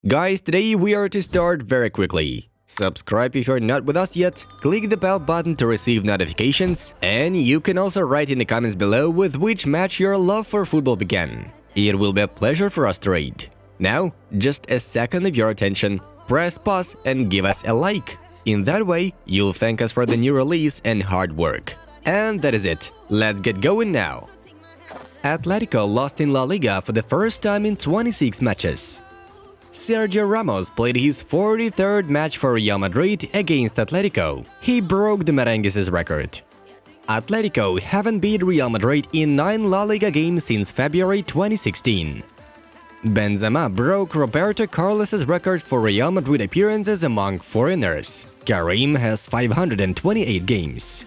Guys, today we are to start very quickly. Subscribe if you're not with us yet, click the bell button to receive notifications, and you can also write in the comments below with which match your love for football began. It will be a pleasure for us to read. Now, just a second of your attention, press pause and give us a like. In that way, you'll thank us for the new release and hard work. And that is it. Let's get going now. Atletico lost in La Liga for the first time in 26 matches. Sergio Ramos played his 43rd match for Real Madrid against Atletico. He broke the Merengues' record. Atletico haven't beat Real Madrid in 9 La Liga games since February 2016. Benzema broke Roberto Carlos's record for Real Madrid appearances among foreigners. Karim has 528 games.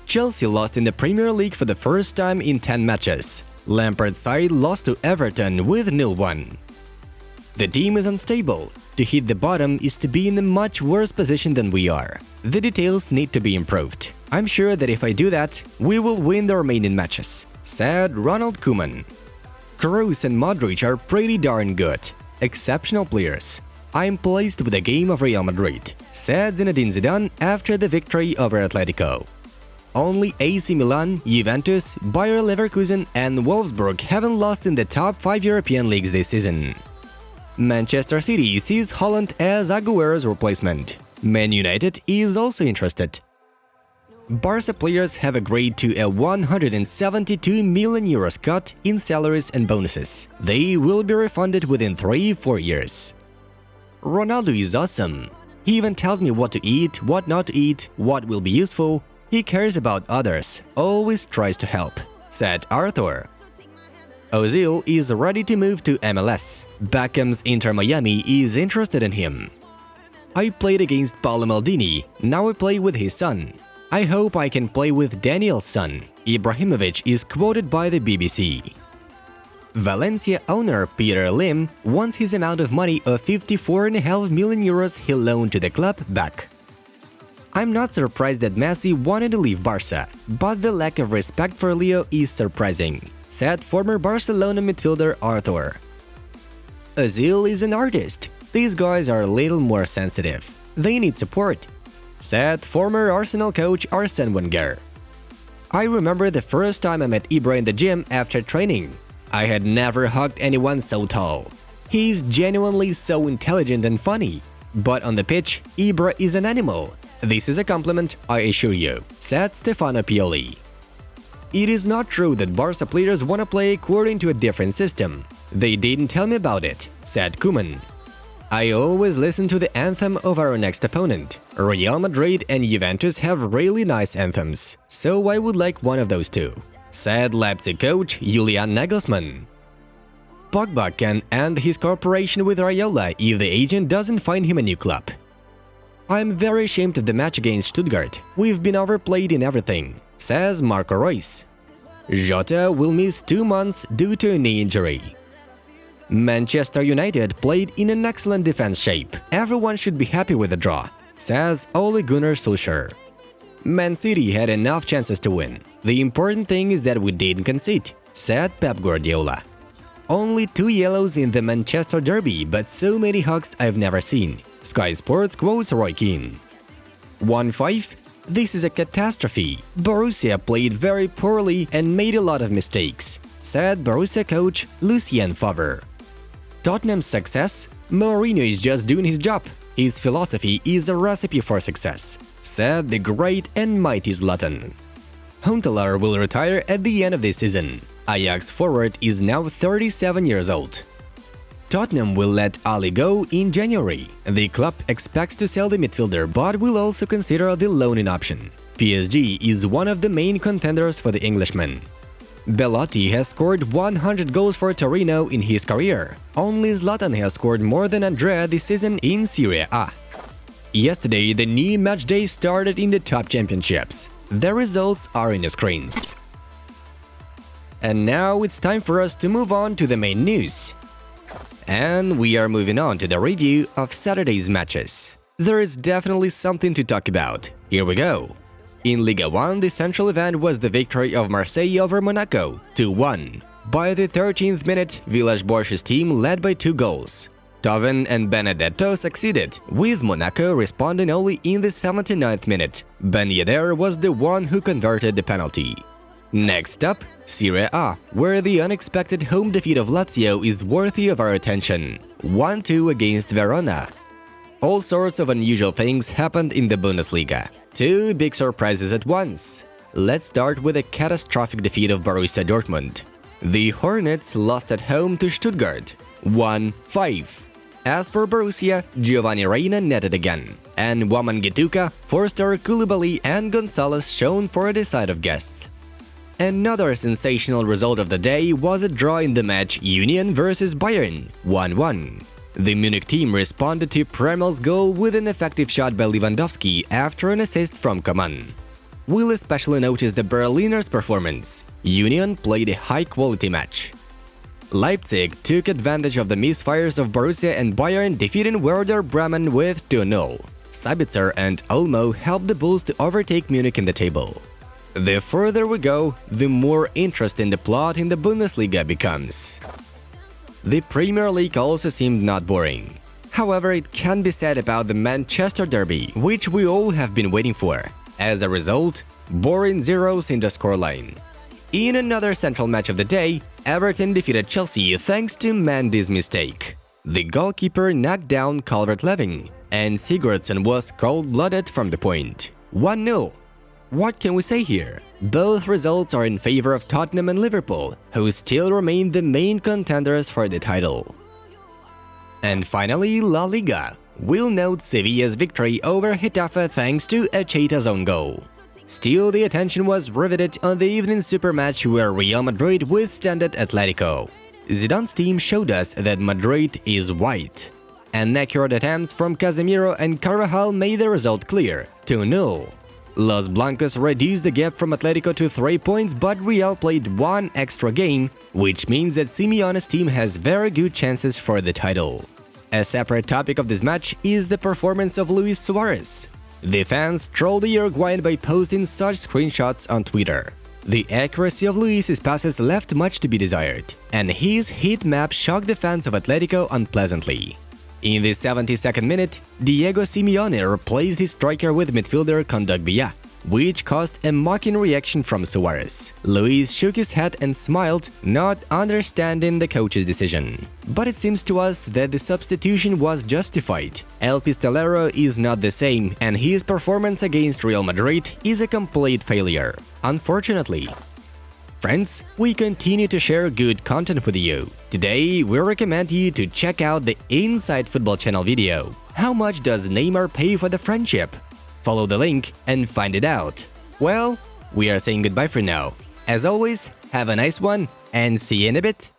Chelsea lost in the Premier League for the first time in 10 matches. Lampard's side lost to Everton with 0-1. The team is unstable. To hit the bottom is to be in a much worse position than we are. The details need to be improved. I'm sure that if I do that, we will win the remaining matches, said Ronald Koeman. Kroos and Modric are pretty darn good. Exceptional players. I'm pleased with the game of Real Madrid, said Zinedine Zidane after the victory over Atletico. Only AC Milan, Juventus, Bayer Leverkusen and Wolfsburg haven't lost in the top 5 European leagues this season. Manchester City sees Haaland as Aguero's replacement. Man United is also interested. Barca players have agreed to a 172 million euros cut in salaries and bonuses. They will be refunded within 3-4 years. Ronaldo is awesome. He even tells me what to eat, what not to eat, what will be useful. He cares about others, always tries to help, said Arthur. Ozil is ready to move to MLS. Beckham's Inter Miami is interested in him. I played against Paolo Maldini, now I play with his son. I hope I can play with Daniel's son. Ibrahimovic is quoted by the BBC. Valencia owner Peter Lim wants his amount of money of 54.5 million euros he loaned to the club back. I'm not surprised that Messi wanted to leave Barca, but the lack of respect for Leo is surprising, said former Barcelona midfielder Arthur. Ozil is an artist. These guys are a little more sensitive. They need support, said former Arsenal coach Arsene Wenger. I remember the first time I met Ibra in the gym after training. I had never hugged anyone so tall. He's genuinely so intelligent and funny. But on the pitch, Ibra is an animal. This is a compliment, I assure you, said Stefano Pioli. It is not true that Barca players want to play according to a different system. They didn't tell me about it, said Koeman. I always listen to the anthem of our next opponent. Real Madrid and Juventus have really nice anthems, so I would like one of those two, said Leipzig coach Julian Nagelsmann. Pogba can end his cooperation with Raiola if the agent doesn't find him a new club. I'm very ashamed of the match against Stuttgart. We've been overplayed in everything, says Marco Reus. Jota will miss 2 months due to a knee injury. Manchester United played in an excellent defense shape. Everyone should be happy with the draw, says Ole Gunnar Solskjaer. Man City had enough chances to win. The important thing is that we didn't concede, said Pep Guardiola. Only 2 yellows in the Manchester derby, but so many hugs I've never seen. Sky Sports quotes Roy Keane. 1-5? This is a catastrophe. Borussia played very poorly and made a lot of mistakes, said Borussia coach Lucien Favre. Tottenham's success? Mourinho is just doing his job. His philosophy is a recipe for success, said the great and mighty Zlatan. Huntelaar will retire at the end of this season. Ajax forward is now 37 years old. Tottenham will let Ali go in January. The club expects to sell the midfielder but will also consider the loaning option. PSG is one of the main contenders for the Englishman. Belotti has scored 100 goals for Torino in his career. Only Zlatan has scored more than Andrea this season in Serie A. Yesterday, the new match day started in the top championships. The results are in the screens. And now it's time for us to move on to the main news. And we are moving on to the review of Saturday's matches. There is definitely something to talk about. Here we go. In Liga 1, the central event was the victory of Marseille over Monaco, 2-1. By the 13th minute, Villas-Boas's team led by 2 goals. Vertonghen and Benedetto succeeded, with Monaco responding only in the 79th minute. Ben Yedder was the one who converted the penalty. Next up, Serie A, where the unexpected home defeat of Lazio is worthy of our attention. 1-2 against Verona. All sorts of unusual things happened in the Bundesliga. Two big surprises at once. Let's start with a catastrophic defeat of Borussia Dortmund. The Hornets lost at home to Stuttgart, 1-5. As for Borussia, Giovanni Reina netted again, and Wamangituka, Forster, Koulibaly and Gonzalez shone for the side of guests. Another sensational result of the day was a draw in the match Union vs Bayern, 1-1. The Munich team responded to Premel's goal with an effective shot by Lewandowski after an assist from Coman. We'll especially notice the Berliners' performance. Union played a high-quality match. Leipzig took advantage of the misfires of Borussia and Bayern, defeating Werder Bremen with 2-0. Sabitzer and Olmo helped the Bulls to overtake Munich in the table. The further we go, the more interesting the plot in the Bundesliga becomes. The Premier League also seemed not boring. However, it can be said about the Manchester Derby, which we all have been waiting for. As a result, boring zeros in the scoreline. In another central match of the day, Everton defeated Chelsea thanks to Mendy's mistake. The goalkeeper knocked down Calvert-Lewin, and Sigurdsson was cold-blooded from the point. 1-0. What can we say here? Both results are in favor of Tottenham and Liverpool, who still remain the main contenders for the title. And finally, La Liga. We'll note Sevilla's victory over Getafe thanks to Echeta's own goal. Still, the attention was riveted on the evening super match where Real Madrid withstood Atletico. Zidane's team showed us that Madrid is white. Inaccurate attempts from Casemiro and Carvajal made the result clear, 2-0. Los Blancos reduced the gap from Atletico to 3 points, but Real played one extra game, which means that Simeone's team has very good chances for the title. A separate topic of this match is the performance of Luis Suarez. The fans trolled the Uruguayan by posting such screenshots on Twitter. The accuracy of Luis's passes left much to be desired, and his heat map shocked the fans of Atletico unpleasantly. In the 72nd minute, Diego Simeone replaced his striker with midfielder Kondogbia, which caused a mocking reaction from Suarez. Luis shook his head and smiled, not understanding the coach's decision. But it seems to us that the substitution was justified. El Pistolero is not the same, and his performance against Real Madrid is a complete failure, unfortunately. Friends, we continue to share good content with you. Today, we recommend you to check out the Inside Football channel video. How much does Neymar pay for the friendship? Follow the link and find it out. Well, we are saying goodbye for now. As always, have a nice one and see you in a bit.